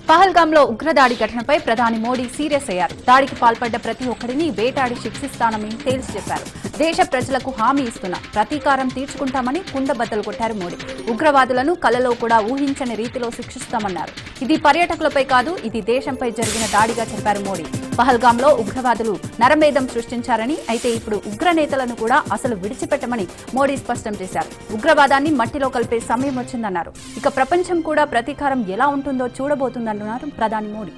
పహల్గాంలో ఉగ్రదాడి ఘటనపై ప్రధాని మోడీ సీరియస్ అయ్యారు. దాడికి పాల్పడ్డ ప్రతి ఒక్కరిని వేటాడి శిక్షిస్తానని తేల్చి చెప్పారు. దేశ ప్రజలకు హామీ ఇస్తున్నా ప్రతీకారం తీర్చుకుంటామని కుండబద్దలు కొట్టారు మోడీ. ఉగ్రవాదులను కలలో కూడా ఊహించని రీతిలో శిక్షిస్తామన్నారు. ఇది పర్యాటకులపై కాదు, ఇది దేశంపై జరిగిన దాడిగా చెప్పారు మోడీ. పహల్గాంలో ఉగ్రవాదులు నరమేధం సృష్టించారని, అయితే ఇప్పుడు ఉగ్రనేతలను కూడా అసలు విడిచిపెట్టమని మోడీ స్పష్టం చేశారు. ఉగ్రవాదాన్ని మట్టిలో కలిపే సమయం వచ్చిందన్నారు. ఇక ప్రపంచం కూడా ప్రతీకారం ఎలా ఉంటుందో చూడబోతుందన్నారు ప్రధాని మోడీ.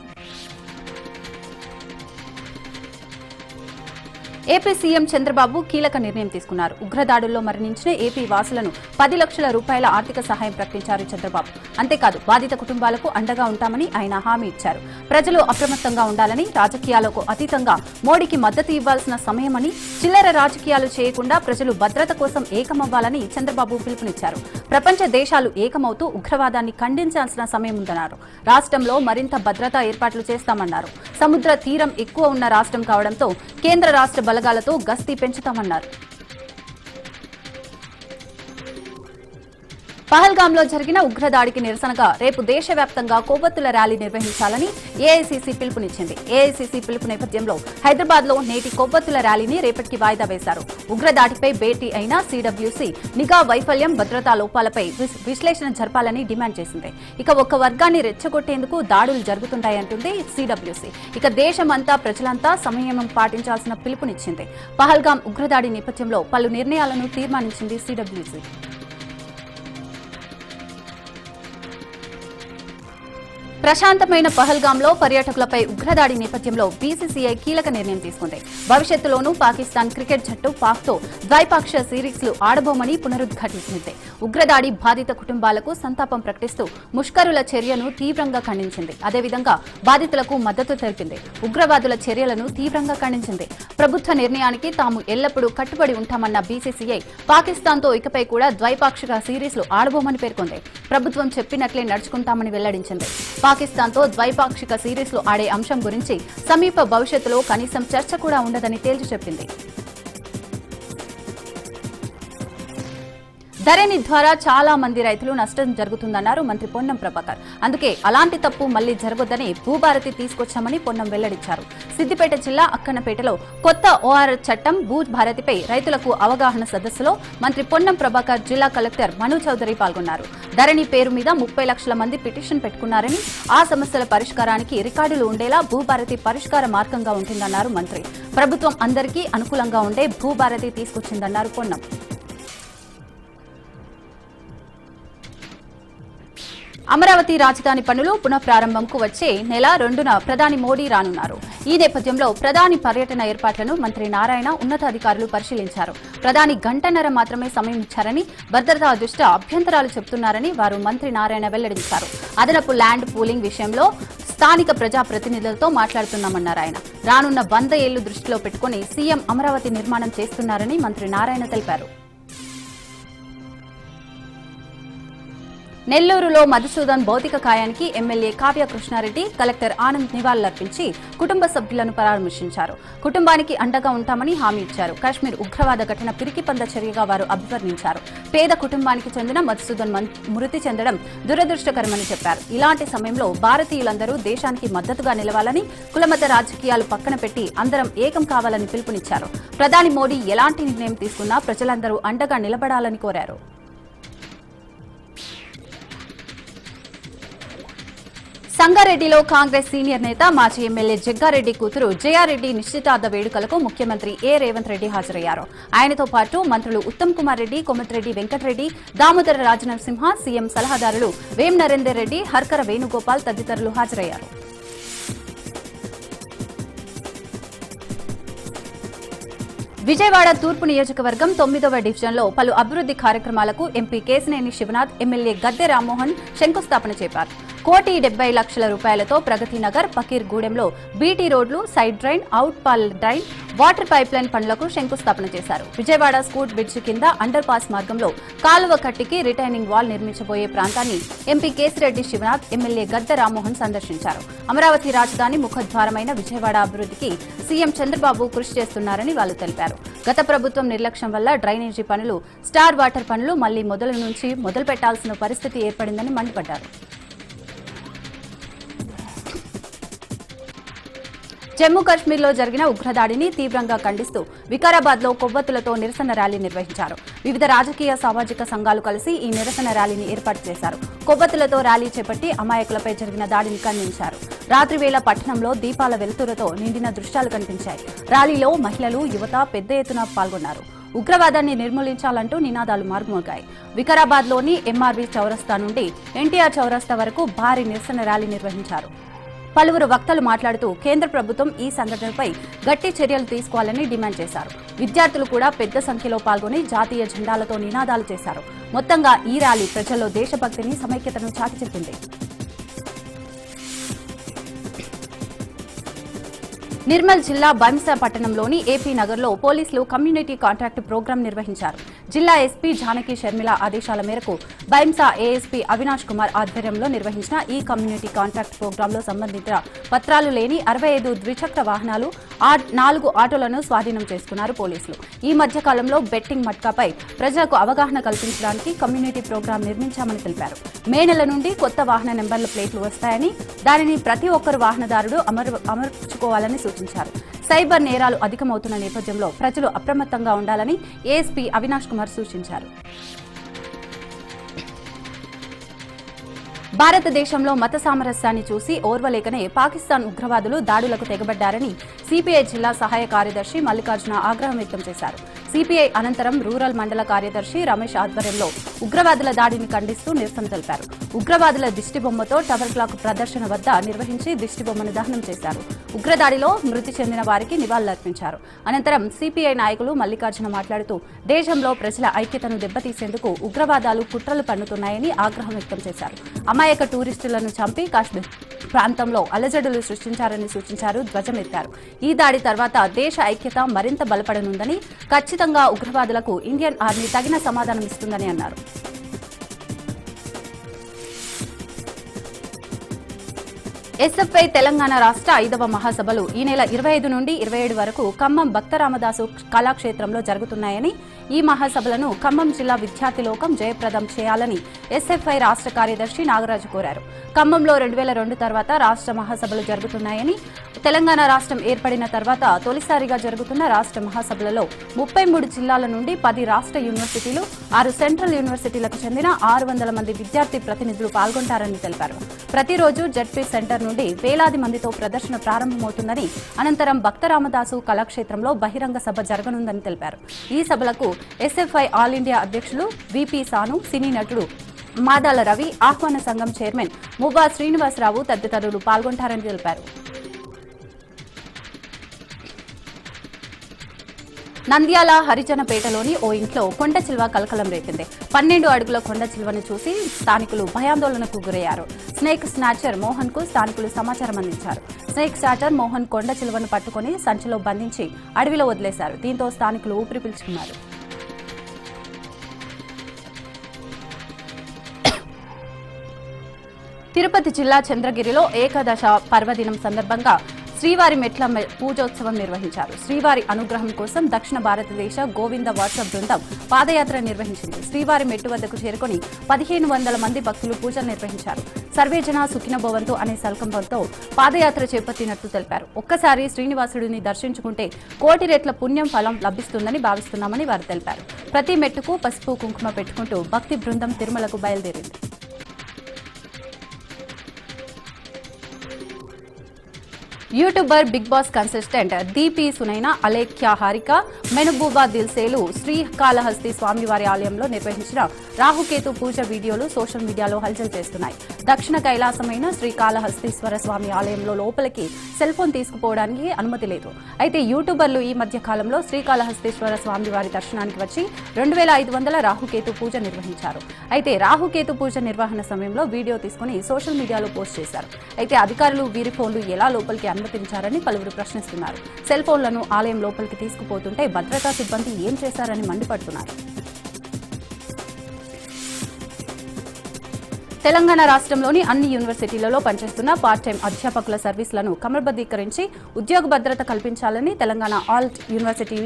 ఏపీ సీఎం చంద్రబాబు కీలక నిర్ణయం తీసుకున్నారు. ఉగ్రదాడుల్లో మరణించిన ఏపీ వాసులను 10 లక్షల రూపాయల ఆర్థిక సహాయం ప్రకటించారు చంద్రబాబు. అంతేకాదు బాధిత కుటుంబాలకు అండగా ఉంటామని ఆయన హామీ ఇచ్చారు. ప్రజలు అప్రమత్తంగా ఉండాలని, రాజకీయాలకు అతీతంగా మోడీకి మద్దతు ఇవ్వాల్సిన సమయమని, చిల్లర రాజకీయాలు చేయకుండా ప్రజలు భద్రత కోసం ఏకమవ్వాలని చంద్రబాబు పిలుపునిచ్చారు. ప్రపంచ దేశాలు ఏకమవుతూ ఉగ్రవాదాన్ని ఖండించాల్సిన సమయం ఉందన్నారు. రాష్ట్రంలో మరింత భద్రతా ఏర్పాట్లు చేస్తామన్నారు. సముద్ర తీరం ఎక్కువ ఉన్న రాష్ట్రం కావడంతో కేంద్ర రాష్ట్ర బలగాలతో గస్తీ పెంచుతామన్నారు. పహల్గాంలో జరిగిన ఉగ్రదాడికి నిరసనగా రేపు దేశవ్యాప్తంగా కొవ్వొత్తుల ర్యాలీ నిర్వహించాలని ఏఐసీసీ పిలుపునిచ్చింది. ఏఐసీసీ పిలుపు నేపథ్యంలో హైదరాబాద్లో నేటి కొవ్వొత్తుల ర్యాలీని రేపటికి వాయిదా వేశారు. ఉగ్రదాడిపై భేటీ అయిన సీడబ్ల్యూసీ నిఘా వైఫల్యం, భద్రతా లోపాలపై విశ్లేషణ జరపాలని డిమాండ్ చేసింది. ఇక ఒక్క వర్గాన్ని రెచ్చగొట్టేందుకు దాడులు జరుగుతుంటాయంటుంది సీడబ్ల్యూసీ. ఇక దేశమంతా ప్రజలంతా సంయమనం పాటించాల్సిన పిలుపునిచ్చింది. పహల్గాం ఉగ్రదాడి నేపథ్యంలో పలు నిర్ణయాలను తీర్మానించింది సీడబ్ల్యూసీ. ప్రశాంతమైన పహల్గాంలో పర్యాటకులపై ఉగ్రదాడి నేపథ్యంలో బీసీసీఐ కీలక నిర్ణయం తీసుకుంది. భవిష్యత్తులోనూ పాకిస్తాన్ క్రికెట్ జట్టు పాక్తో ద్వైపాక్షిక సిరీస్లు ఆడబోమని పునరుద్ఘాటించింది. ఉగ్రదాడి బాధిత కుటుంబాలకు సంతాపం ప్రకటిస్తూ ముష్కరుల చర్యను తీవ్రంగా ఖండించింది. అదేవిధంగా బాధితులకు మద్దతు తెలిపింది. ఉగ్రవాదుల చర్యలను తీవ్రంగా ఖండించింది. ప్రభుత్వ నిర్ణయానికి తాము ఎల్లప్పుడూ కట్టుబడి ఉంటామన్న బీసీసీఐ పాకిస్తాన్తో ఇకపై కూడా ద్వైపాక్షిక సిరీస్లు ఆడబోమని పేర్కొంది. ప్రభుత్వం చెప్పినట్లే నడుచుకుంటామని వెల్లడించింది. పాకిస్తాన్తో ద్వైపాక్షిక సిరీస్లు ఆడే అంశం గురించి సమీప భవిష్యత్తులో కనీసం చర్చ కూడా ఉండదని తేల్చి చెప్పింది. ధరణి ద్వారా చాలా మంది రైతులు నష్టం జరుగుతుందన్నారు మంత్రి పొన్నం ప్రభాకర్. అందుకే అలాంటి తప్పు మళ్లీ జరగొద్దని భూభారతి తీసుకొచ్చామని పొన్నం వెల్లడించారు. సిద్దిపేట జిల్లా అక్కన్నపేటలో కొత్త ఓఆర్ చట్టం భూభారతిపై రైతులకు అవగాహన సదస్సులో మంత్రి పొన్నం ప్రభాకర్, జిల్లా కలెక్టర్ మను చౌదరి పాల్గొన్నారు. ధరణి పేరు మీద 30 లక్షల మంది పిటిషన్ పెట్టుకున్నారని, ఆ సమస్యల పరిష్కారానికి రికార్డులు ఉండేలా భూభారతి పరిష్కార మార్గంగా ఉంటుందన్నారు మంత్రి. ప్రభుత్వం అందరికీ అనుకూలంగా ఉండే భూభారతి తీసుకొచ్చిందన్నారు పొన్నం. అమరావతి రాజధాని పనులు పునఃప్రారంభంకు వచ్చే నెల 2న ప్రధాని మోడీ రానున్నారు. ఈ నేపథ్యంలో ప్రధాని పర్యటన ఏర్పాట్లను మంత్రి నారాయణ ఉన్నతాధికారులు పరిశీలించారు. ప్రధాని గంటన్నర మాత్రమే సమయం ఇచ్చారని, భద్రతా దృష్ట్యా అభ్యంతరాలు చెబుతున్నారని వారు మంత్రి నారాయణ వెల్లడించారు. అదనపు ల్యాండ్ పూలింగ్ విషయంలో స్థానిక ప్రజాప్రతినిధులతో మాట్లాడుతున్నామన్నారు ఆయన. రానున్న 100 ఏళ్లు దృష్టిలో పెట్టుకుని సీఎం అమరావతి నిర్మాణం చేస్తున్నారని మంత్రి నారాయణ తెలిపారు. నెల్లూరులో మధుసూదన్ భౌతిక కాయానికి ఎమ్మెల్యే కావ్య కృష్ణారెడ్డి, కలెక్టర్ ఆనంద్ నివాళులర్పించి కుటుంబ సభ్యులను పరామర్శించారు. కుటుంబానికి అండగా ఉంటామని హామీ ఇచ్చారు. కాశ్మీర్ ఉగ్రవాద ఘటన పిరికిపంద చర్యగా వారు అభివర్ణించారు. పేద కుటుంబానికి చెందిన మధుసూదన్ మృతి చెందడం దురదృష్టకరమని చెప్పారు. ఇలాంటి సమయంలో భారతీయులందరూ దేశానికి మద్దతుగా నిలవాలని, కులమత రాజకీయాలు పక్కన పెట్టి అందరం ఏకం కావాలని పిలుపునిచ్చారు. ప్రధాని మోడీ ఎలాంటి నిర్ణయం తీసుకున్నా ప్రజలందరూ అండగా నిలబడాలని కోరారు. సంగారెడ్డిలో కాంగ్రెస్ సీనియర్ నేత, మాజీ ఎమ్మెల్యే జగ్గారెడ్డి కూతురు జయారెడ్డి నిశ్చితార్థ వేడుకలకు ముఖ్యమంత్రి రేవంత్ రెడ్డి హాజరయ్యారు. ఆయనతో పాటు మంత్రులు ఉత్తమ్ కుమార్ రెడ్డి, కోమటిరెడ్డి వెంకటరెడ్డి, దామోదర రాజనరసింహ, సీఎం సలహాదారులు వేం నరేందర్ రెడ్డి, హర్కర వేణుగోపాల్ తదితరులు హాజరయ్యారు. విజయవాడ తూర్పు నియోజకవర్గం 9వ డివిజన్లో పలు అభివృద్ధి కార్యక్రమాలకు ఎంపీ కేశినేని శివనాథ్, ఎమ్మెల్యే గద్దె రామ్మోహన్ శంకుస్థాపన చేశారు. 1,70 లక్షల రూపాయలతో ప్రగతి నగర్, పకీర్ గూడెంలో బీటీ రోడ్లు, side drain, out fall drain, water pipe line పనులకు శంకుస్థాపన చేశారు. విజయవాడ స్కూట్ బ్రిడ్జి కింద అండర్ పాస్ మార్గంలో కాలువ కట్టికి రిటైనింగ్ వాల్ నిర్మించబోయే ప్రాంతాన్ని ఎంపీ కేశిరెడ్డి శివనాథ్, ఎమ్మెల్యే గద్దె రామ్మోహన్ సందర్శించారు. అమరావతి రాజధాని ముఖద్వారమైన విజయవాడ అభివృద్ధికి సీఎం చంద్రబాబు కృషి చేస్తున్నారని వాళ్ళు తెలిపారు. గత ప్రభుత్వం నిర్లక్ష్యం వల్ల డ్రైనేజీ పనులు, స్టార్ వాటర్ పనులు మళ్లీ మొదలు పెట్టాల్సిన పరిస్థితి ఏర్పడిందని మండిపడ్డారు. జమ్మూ కాశ్మీర్లో జరిగిన ఉగ్రదాడిని తీవ్రంగా ఖండిస్తూ వికారాబాద్లో కొవ్వొత్తులతో నిరసన ర్యాలీ నిర్వహించారు. వివిధ రాజకీయ సామాజిక సంఘాలు కలిసి ఈ నిరసన ర్యాలీని ఏర్పాటు చేశారు. కొవ్వొత్తులతో ర్యాలీ చేపట్టి అమాయకులపై జరిగిన దాడిని ఖండించారు. రాత్రివేళ పట్టణంలో దీపాల వెలుతురుతో నిండిన దృశ్యాలు కనిపించాయి. ర్యాలీలో మహిళలు, యువత పెద్ద ఎత్తున పాల్గొన్నారు. ఉగ్రవాదాన్ని నిర్మూలించాలంటూ నినాదాలు మార్మోగాయి. వికారాబాద్లోని ఎంఆర్వి చౌరస్తా నుండి ఎన్టీఆర్ చౌరస్తా వరకు భారీ నిరసన ర్యాలీ నిర్వహించారు. పలువురు వక్తలు మాట్లాడుతూ కేంద్ర ప్రభుత్వం ఈ సంఘటనపై గట్టి చర్యలు తీసుకోవాలని డిమాండ్ చేశారు. విద్యార్థులు కూడా పెద్ద సంఖ్యలో పాల్గొని జాతీయ జెండాలతో నినాదాలు చేశారు. మొత్తంగా ఈ ర్యాలీ ప్రజల్లో దేశభక్తిని, సమైక్యతను చాటి చెప్పింది. నిర్మల్ జిల్లా బైంసా పట్టణంలోని ఏపీ నగర్లో పోలీసులు కమ్యూనిటీ కాంట్రాక్ట్ ప్రోగ్రాం నిర్వహించారు. జిల్లా ఎస్పీ జానకి షర్మిల ఆదేశాల మేరకు బైంసా ఏఎస్పీ అవినాష్ కుమార్ ఆధ్వర్యంలో నిర్వహించిన ఈ కమ్యూనిటీ కాంట్రాక్ట్ ప్రోగ్రాంలో సంబంధించిన పత్రాలు లేని 65 ద్విచక్ర వాహనాలు, 4 ఆటోలను స్వాధీనం చేసుకున్నారు పోలీసులు. ఈ మధ్య కాలంలో బెట్టింగ్ మట్కాపై ప్రజలకు అవగాహన కల్పించడానికి కమ్యూనిటీ ప్రోగ్రాం నిర్మించామని తెలిపారు. మే నెల నుండి కొత్త వాహన నెంబర్ల ప్లేట్లు వస్తాయని, దానిని ప్రతి ఒక్కరు వాహనదారుడు అమర్చుకోవాలని సూచించారు. సైబర్ నేరాలు అధికమవుతున్న నేపథ్యంలో ప్రజలు అప్రమత్తంగా ఉండాలని ఏఎస్పీ అవినాష్ కుమార్ సూచించారు. భారతదేశంలో మత సామరస్యాన్ని చూసి ఓర్వలేకనే పాకిస్తాన్ ఉగ్రవాదులు దాడులకు తెగబడ్డారని సిపిఐ జిల్లా సహాయ కార్యదర్శి మల్లికార్జున ఆగ్రహం వ్యక్తం చేశారు. సిపిఐ అనంతరం రూరల్ మండల కార్యదర్శి రమేష్ ఆధ్వర్యంలో ఉగ్రవాదుల దాడిని ఖండిస్తూ నిరసన తెలిపారు. ఉగ్రవాదుల దిష్టిబొమ్మతో టవర్ క్లాక్ ప్రదర్శన వద్ద నిర్వహించి దిష్టిబొమ్మను దహనం చేశారు. ఉగ్రదాడిలో మృతి చెందిన వారికి నివాళులర్పించారు. అనంతరం సిపిఐ నాయకులు మల్లికార్జున మాట్లాడుతూ దేశంలో ప్రజల ఐక్యతను దెబ్బతీసేందుకు ఉగ్రవాదాలు కుట్రలు పన్నుతున్నాయని ఆగ్రహం వ్యక్తం చేశారు. అమాయక టూరిస్టులను చంపి కాశ్మీర్ ప్రాంతంలో అలజడులు సృష్టించారని సూచించారు. ధ్వజమెత్తారు. ఈ దాడి తర్వాత దేశ ఐక్యత మరింత బలపడనుందని, ఖచ్చితంగా ఉగ్రవాదులకు ఇండియన్ ఆర్మీ తగిన సమాధానం ఇస్తుందని అన్నారు. ఎస్ఎఫ్ఐ తెలంగాణ రాష్ట్ర 5వ మహాసభలు ఈ నెల 25 నుండి 27 వరకు ఖమ్మం భక్తరామదాసు కళాక్షేత్రంలో జరుగుతున్నాయని, ఈ మహాసభలను ఖమ్మం జిల్లా విద్యార్థి లోకం జయప్రదం చేయాలని ఎస్ఎఫ్ఐ రాష్ట్ర కార్యదర్శి నాగరాజు కోరారు. ఖమ్మంలో 2002 తర్వాత రాష్ట్ర మహాసభలు జరుగుతున్నాయని, తెలంగాణ రాష్ట్రం ఏర్పడిన తర్వాత తొలిసారిగా జరుగుతున్న రాష్ట్ర మహాసభలలో 33 జిల్లాల నుండి 10 రాష్ట్ర యూనివర్సిటీలు, 6 సెంట్రల్ యూనివర్సిటీలకు చెందిన 600 మంది విద్యార్థి ప్రతినిధులు పాల్గొంటారని తెలిపారు. ప్రతిరోజు జడ్పీ సెంటర్ నుండి వేలాది మందితో ప్రదర్శన ప్రారంభమవుతుందని, అనంతరం భక్తరామదాసు కళాక్షేత్రంలో బహిరంగ సభ జరగనుందని తెలిపారు. ఈ సభలకు ఎస్ఎఫ్ఐ ఆల్ ఇండియా అధ్యక్షులు విపి సాను, సినీ నటుడు మాదాల రవి, ఆహ్వాన సంఘం చైర్మన్ మువ్వా శ్రీనివాసరావు తదితరులు పాల్గొంటారని తెలిపారు. నంద్యాల హరిజనపేటలోని ఓ ఇంట్లో కొండ చిల్వ కలకలం రేపింది. 12 అడుగుల కొండ చిల్వను చూసి స్థానికులు భయాందోళనకు గురయ్యారు. స్నేక్ స్నాచర్ మోహన్ కు స్థానికులు సమాచారం అందించారు. స్నేక్ స్నాచర్ మోహన్ కొండ చిల్వను పట్టుకుని సంచిలో బంధించి అడవిలో వదిలేశారు. దీంతో స్థానికులు ఊపిరి పీల్చుకున్నారు. తిరుపతి జిల్లా చంద్రగిరిలో ఏకాదశ పర్వదినం సందర్భంగా శ్రీవారి మెట్ల పూజోత్సవం నిర్వహించారు. శ్రీవారి అనుగ్రహం కోసం దక్షిణ భారతదేశ గోవింద వాట్సాప్ బృందం పాదయాత్ర నిర్వహించింది. శ్రీవారి మెట్టు వద్దకు చేరుకుని 1500 మంది భక్తులు పూజలు నిర్వహించారు. సర్వేజన సుఖినభవంతు అనే సంకల్పంతో పాదయాత్ర చేపట్టినట్లు తెలిపారు. ఒక్కసారి శ్రీనివాసుడిని దర్శించుకుంటే 1 కోటి రెట్ల పుణ్యం ఫలం లభిస్తుందని భావిస్తున్నామని వారు తెలిపారు. ప్రతి మెట్టుకు పసుపు కుంకుమ పెట్టుకుంటూ భక్తి బృందం తిరుమలకు బయలుదేరింది. YouTuber Bigg Boss contestant Deepthi Sunaina, Alekhya Harika, Mehaboob దిల్సేలు శ్రీకాళహస్తి స్వామివారి ఆలయంలో నిర్వహించిన రాహుకేతు పూజ వీడియోలు సోషల్ మీడియాలో హల్చల్ చేస్తున్నాయి. దక్షిణ కైలాసమైన శ్రీకాళహస్తీశ్వర స్వామి ఆలయంలో లోపలికి సెల్ ఫోన్ తీసుకుపోవడానికి అనుమతి లేదు. అయితే యూట్యూబర్లు ఈ మధ్య కాలంలో శ్రీకాళహస్తీశ్వర స్వామివారి దర్శనానికి వచ్చి 2500 రాహుకేతు పూజ నిర్వహించారు. అయితే రాహుకేతు పూజ నిర్వహణ సమయంలో వీడియో తీసుకుని సోషల్ మీడియాలో పోస్ట్ చేశారు. అయితే అధికారులు వీరి ఫోన్లు ఎలా లోపలికి అనుమతించారని పలువురు ప్రశ్నిస్తున్నారు. సెల్ ఫోన్లను ఆలయం లోపలికి తీసుకుపోతుంటే భద్రతా సిబ్బంది ఏం చేశారని మండిపడుతున్నారు. తెలంగాణ రాష్ట్రంలోని అన్ని యూనివర్సిటీలలో పనిచేస్తున్న పార్ట్ టైం అధ్యాపకుల సర్వీసులను క్రమబద్ధీకరించి ఉద్యోగ భద్రత కల్పించాలని Telangana all university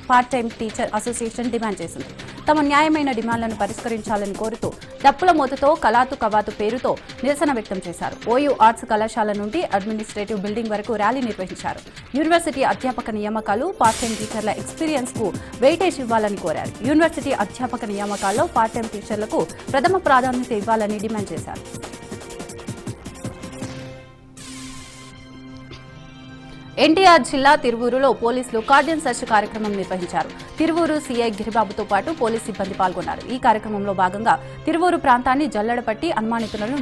part time teacher association demand చేసింది. తమ న్యాయమైన డిమాండ్లను పరిష్కరించాలని కోరుతూ డప్పుల మోతతో కలాతు కవాతు పేరుతో నిరసన వ్యక్తం చేశారు. ఓయూ ఆర్ట్స్ కళాశాల నుండి అడ్మినిస్ట్రేటివ్ బిల్డింగ్ వరకు ర్యాలీ నిర్వహించారు. యూనివర్సిటీ అధ్యాపక నియామకాలు పార్ట్ టైం టీచర్ల ఎక్స్పీరియన్స్ కు వెయిటేజ్ ఇవ్వాలని కోరారు. యూనివర్సిటీ అధ్యాపక నియామకాల్లో పార్ట్ టైం టీచర్లకు ప్రథమ ప్రాధాన్యత ఇవ్వాలని డిమాండ్ చేశారు. ఎన్టీఆర్ జిల్లా తిరువూరులో పోలీసులు కార్డియన్ సెర్చ్ కార్యక్రమం నిర్వహించారు. తిరువూరు సీఐ గిరిబాబుతో పాటు పోలీసు సిబ్బంది పాల్గొన్నారు. ఈ కార్యక్రమంలో భాగంగా తిరువూరు ప్రాంతాన్ని జల్లెడపట్టి అనుమానితులను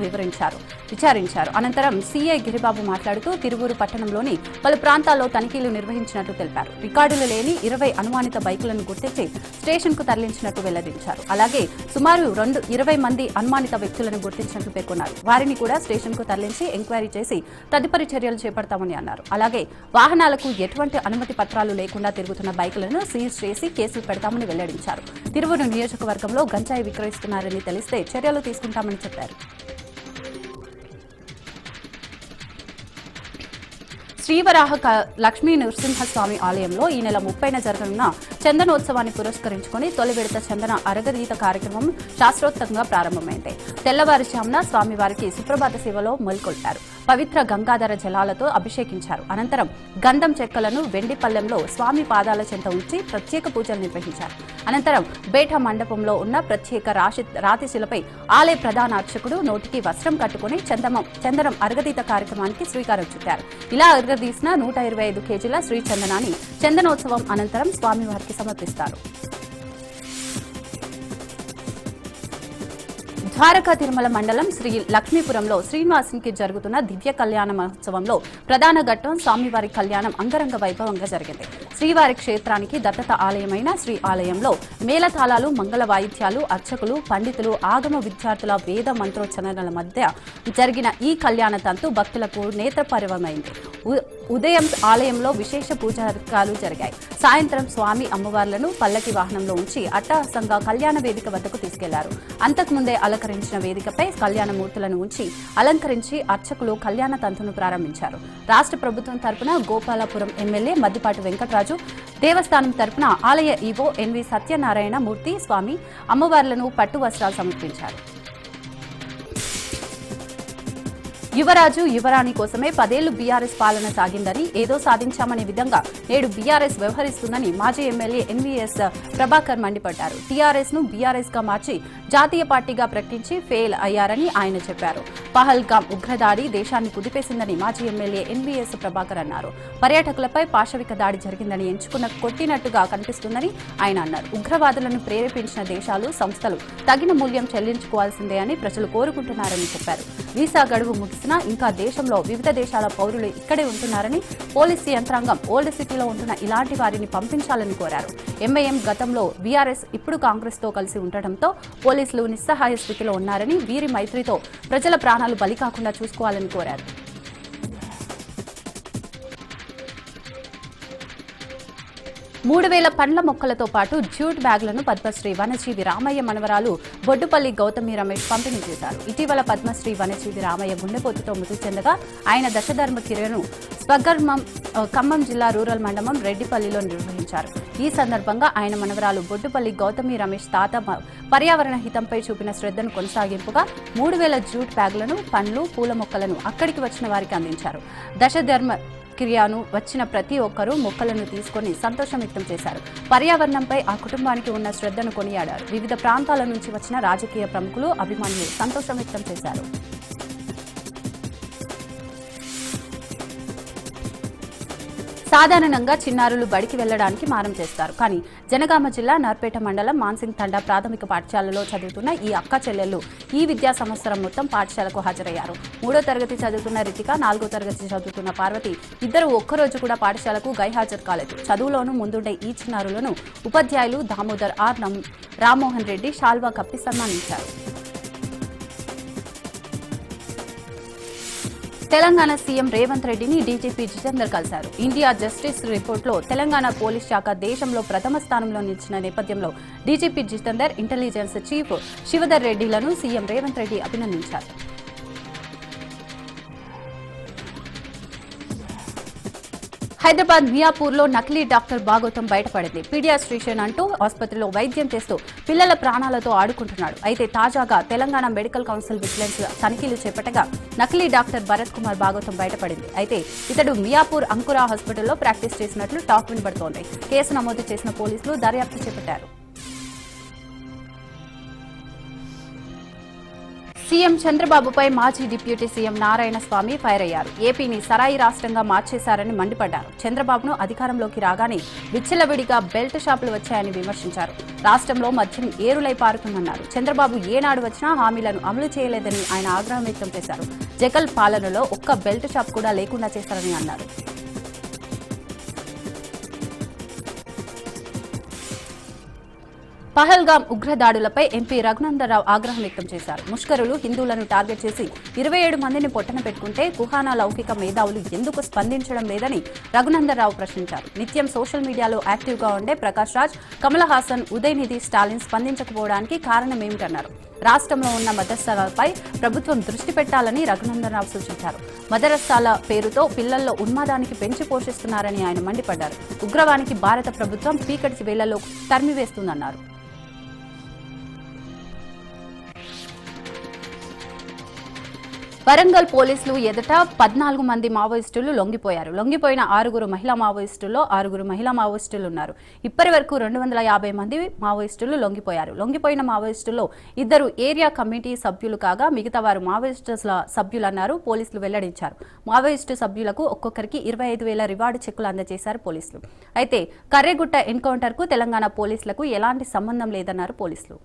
విచారించారు. అనంతరం సీఐ గిరిబాబు మాట్లాడుతూ తిరువూరు పట్టణంలోని పలు ప్రాంతాల్లో తనిఖీలు నిర్వహించినట్టు తెలిపారు. రికార్డులు లేని 20 అనుమానిత బైకులను గుర్తించి స్టేషన్ కు తరలించినట్టు వెల్లడించారు. అలాగే సుమారు 20 మంది అనుమానిత వ్యక్తులను గుర్తించినట్లు పేర్కొన్నారు. వారిని కూడా స్టేషన్ కు తరలించి ఎంక్వైరీ చేసి తదుపరి చర్యలు చేపడతామని అన్నారు. అలాగే వాహనాలకు ఎటువంటి అనుమతి పత్రాలు లేకుండా తిరుగుతున్న బైకులను సీజ్ చేసి కేసులు పెడతామని వెల్లడించారు. తిరువూరు నియోజకవర్గంలో గంజాయి విక్రయిస్తున్నారని తెలిస్తే చర్యలు తీసుకుంటామని చెప్పారు. శ్రీవరాహ లక్ష్మీ నృసింహస్వామి ఆలయంలో ఈ నెల 30న జరగనున్న చందనోత్సవాన్ని పురస్కరించుకుని తొలి విడత చందన అరగదీత కార్యక్రమం శాస్త్రోక్తంగా ప్రారంభమైంది. తెల్లవారుజామున స్వామివారికి సుప్రభాత సేవలో మొదలుకొల్పారు. పవిత్ర గంగాధర జలాలతో అభిషేకించారు. అనంతరం గంధం చెక్కలను వెండి పల్లెంలో స్వామి పాదాల చెంత ఉంచి ప్రత్యేక పూజలు నిర్వహించారు. అనంతరం బేఠ మండపంలో ఉన్న ప్రత్యేక రాతిశిలపై ఆలయ ప్రధాన అర్చకుడు నోటికి వస్త్రం కట్టుకుని చందనం అరగదీత కార్యక్రమానికి శ్రీకారం చుట్టారు. ఇలా అరగదీసిన 125 కేజీల శ్రీ చందనాన్ని చందనోత్సవం అనంతరం స్వామివారికి సమర్పిస్తారు. ద్వారకా తిరుమల మండలం శ్రీ లక్ష్మీపురంలో శ్రీనివాసునికి జరుగుతున్న దివ్య కళ్యాణ మహోత్సవంలో ప్రధాన ఘట్టం స్వామివారి కళ్యాణం అంగరంగ వైభవంగా జరిగింది. శ్రీవారి క్షేత్రానికి దత్తత ఆలయమైన శ్రీ ఆలయంలో మేళతాళాలు, మంగళ వాయిద్యాలు, అర్చకులు, పండితులు, ఆగమ విద్యార్థుల వేద మంత్రోచ్చరణల మధ్య జరిగిన ఈ కళ్యాణ తంతు భక్తులకు నేత్రపర్వమైంది. ఉదయం ఆలయంలో విశేష పూజార్కాలు జరిగాయి. సాయంత్రం స్వామి అమ్మవార్లను పల్లకి వాహనంలో ఉంచి అట్టహాసంగా కళ్యాణ వేదిక వద్దకు తీసుకెళ్లారు. అంతకుముందే అలంకరించిన వేదికపై కళ్యాణమూర్తులను ఉంచి అలంకరించి అర్చకులు కళ్యాణ తంతును ప్రారంభించారు. రాష్ట్ర ప్రభుత్వం తరపున గోపాలపురం ఎమ్మెల్యే మద్దిపాటి వెంకటరాజు, దేవస్థానం తరపున ఆలయ ఈవో ఎన్వి సత్యనారాయణ మూర్తి స్వామి అమ్మవార్లను పట్టు వస్త్రాలు సమర్పించారు. యువరాజు యువరాణి కోసమే 10 ఏళ్లు బీఆర్ఎస్ పాలన సాగిందని, ఏదో సాధించామనే విధంగా నేడు బీఆర్ఎస్ వ్యవహరిస్తుందని మాజీ ఎమ్మెల్యే ఎన్వీఎస్ ప్రభాకర్ మండిపడ్డారు. టీఆర్ఎస్ ను బీఆర్ఎస్ గా మార్చి జాతీయ పార్టీగా ప్రకటించి ఫెయిల్ అయ్యారని ఆయన చెప్పారు. పహల్గామ్ ఉగ్రదాడి దేశాన్ని కుదిపేసిందని మాజీ ఎమ్మెల్యే ఎన్వీఎస్ ప్రభాకర్ అన్నారు. పర్యాటకులపై పాశవిక దాడి జరిగిందని కొట్టినట్టుగా కనిపిస్తుందని ఆయన అన్నారు. ఉగ్రవాదులను ప్రేరేపించిన దేశాలు, సంస్థలు తగిన మూల్యం చెల్లించుకోవాల్సిందే అని ప్రజలు కోరుకుంటున్నారని చెప్పారు. వీసా గడువు ముగిసినా ఇంకా దేశంలో వివిధ దేశాల పౌరులు ఇక్కడే ఉంటున్నారని, పోలీసు యంత్రాంగం ఓల్డ్ సిటీలో ఉంటున్న ఇలాంటి వారిని పంపించాలని కోరారు. ఎంఐఎం గతంలో బీఆర్ఎస్, ఇప్పుడు కాంగ్రెస్ తో కలిసి ఉండటంతో పోలీసులు నిస్సహాయ స్థితిలో ఉన్నారని, వీరి మైత్రితో ప్రజల ప్రాణాలు బలి కాకుండా చూసుకోవాలని కోరారు. 3000 పండ్ల మొక్కలతో పాటు జ్యూట్ బ్యాగులను పద్మశ్రీ వనజీవి రామయ్య మనవరాలు బొడ్డుపల్లి గౌతమి రమేష్ పంపిణీ చేశారు. ఇటీవల పద్మశ్రీ వనజీవి రామయ్య గుండెపోటుతో మృతి చెందగా ఆయన దశధర్మ క్రియను స్వగర్మం ఖమ్మం జిల్లా రూరల్ మండలం రెడ్డిపల్లిలో నిర్వహించారు. ఈ సందర్భంగా ఆయన మనవరాలు బొడ్డుపల్లి గౌతమి రమేష్ తాత పర్యావరణ హితంపై చూపిన శ్రద్ధను కొనసాగింపుగా 3000 జ్యూట్ బ్యాగులను, పండ్లు, పూల మొక్కలను అక్కడికి వచ్చిన వారికి అందించారు. దశధర్మ క్రియను వచ్చిన ప్రతి ఒక్కరూ మొక్కలను తీసుకుని సంతోషం వ్యక్తం చేశారు. పర్యావరణంపై ఆ కుటుంబానికి ఉన్న శ్రద్ధను కొనియాడారు. వివిధ ప్రాంతాల నుంచి వచ్చిన రాజకీయ ప్రముఖులు, అభిమానులు సంతోషం వ్యక్తం చేశారు. సాధారణంగా చిన్నారులు బడికి వెళ్లడానికి మారం చేస్తారు. కానీ జనగామ జిల్లా నర్పేట మండలం మాన్సింగ్ తండా ప్రాథమిక పాఠశాలలో చదువుతున్న ఈ అక్క చెల్లెళ్లు ఈ విద్యా సంవత్సరం మొత్తం పాఠశాలకు హాజరయ్యారు. 3వ తరగతి చదువుతున్న రితిక, 4వ తరగతి చదువుతున్న పార్వతి ఇద్దరు ఒక్కరోజు కూడా పాఠశాలకు గైహాజరు కాలేదు. చదువులోనూ ముందుండే ఈ చిన్నారులను ఉపాధ్యాయులు దామోదర్ ఆర్ రామ్మోహన్ రెడ్డి షాల్వా కప్పి సన్మానించారు. తెలంగాణ సీఎం రేవంత్ రెడ్డిని డీజీపీ జితేందర్ కలిశారు. ఇండియా జస్టిస్ రిపోర్టులో తెలంగాణ పోలీస్ శాఖ దేశంలో ప్రథమ స్థానంలో నిలిచిన నేపథ్యంలో DGP Jitender, intelligence chief Shivadhar రెడ్డిలను సీఎం రేవంత్ రెడ్డి అభినందించారు. హైదరాబాద్ మియాపూర్లో నకిలీ డాక్టర్ భాగోతం బయటపడింది. పీడియాట్రిషియన్ అంటూ ఆసుపత్రిలో వైద్యం చేస్తూ పిల్లల ప్రాణాలతో ఆడుకుంటున్నాడు. అయితే తాజాగా తెలంగాణ మెడికల్ కౌన్సిల్ విజిలెన్స్ తనిఖీలు చేపట్టగా నకిలీ డాక్టర్ భరత్ కుమార్ భాగోతం బయటపడింది. అయితే ఇతడు మియాపూర్ అంకురా హాస్పిటల్లో ప్రాక్టీస్ చేసినట్లు టాక్ వినబడుతోంది. కేసు నమోదు చేసిన పోలీసులు దర్యాప్తు చేపట్టారు. సీఎం చంద్రబాబుపై మాజీ డిప్యూటీ సీఎం నారాయణస్వామి ఫైర్ అయ్యారు. ఏపీని సరాయి రాష్ట్రంగా మార్చేశారని మండిపడ్డారు. చంద్రబాబును అధికారంలోకి రాగానే విచ్చలవిడిగా బెల్ట్ షాపులు వచ్చాయని విమర్శించారు. రాష్ట్రంలో మద్యం ఏరులై పారుతుందన్నారు. చంద్రబాబు ఏనాడు వచ్చినా హామీలను అమలు చేయలేదని ఆయన ఆగ్రహం వ్యక్తం చేశారు. జగన్ పాలనలో ఒక్క బెల్ట్ షాప్ కూడా లేకుండా చేశారని అన్నారు. పహల్గాం ఉగ్రదాడులపై ఎంపీ రఘునందనరావు ఆగ్రహం వ్యక్తం చేశారు. ముష్కరులు హిందువులను టార్గెట్ చేసి 27 మందిని పొట్టన పెట్టుకుంటే కుహానా లౌకిక మేధావులు ఎందుకు స్పందించడం లేదని రఘునందనరావు ప్రశ్నించారు. నిత్యం సోషల్ మీడియాలో యాక్టివ్గా ఉండే ప్రకాష్ రాజ్, కమల్ హాసన్, ఉదయనిధి స్టాలిన్ స్పందించకపోవడానికి కారణమేమిటన్నారు. రాష్ట్రంలో ఉన్న మదరసాలపై ప్రభుత్వం దృష్టి పెట్టాలని రఘునందనరావు సూచించారు. మదరసాల పేరుతో పిల్లల్లో ఉన్మాదానికి పెంచి పోషిస్తున్నారని ఆయన మండిపడ్డారు. ఉగ్రవానికి భారత ప్రభుత్వం పీకటి వేళ్లలో తరిమివేస్తుందన్నారు. వరంగల్ పోలీసులు ఎదుట 14 మంది మావోయిస్టులు లొంగిపోయారు. లొంగిపోయిన 6 మహిళా మావోయిస్టుల్లో 6 మహిళా మావోయిస్టులు ఉన్నారు. ఇప్పటి వరకు 250 మంది మావోయిస్టులు లొంగిపోయారు. లొంగిపోయిన మావోయిస్టుల్లో 2 ఏరియా కమిటీ సభ్యులు కాగా మిగతా వారు మావోయిస్టుల సభ్యులన్నారు పోలీసులు వెల్లడించారు. మావోయిస్టు సభ్యులకు ఒక్కొక్కరికి 25,000 రివార్డు చెక్కులు అందజేశారు పోలీసులు. అయితే కర్రెగుట్ట ఎన్కౌంటర్కు తెలంగాణ పోలీసులకు ఎలాంటి సంబంధం లేదన్నారు పోలీసులు.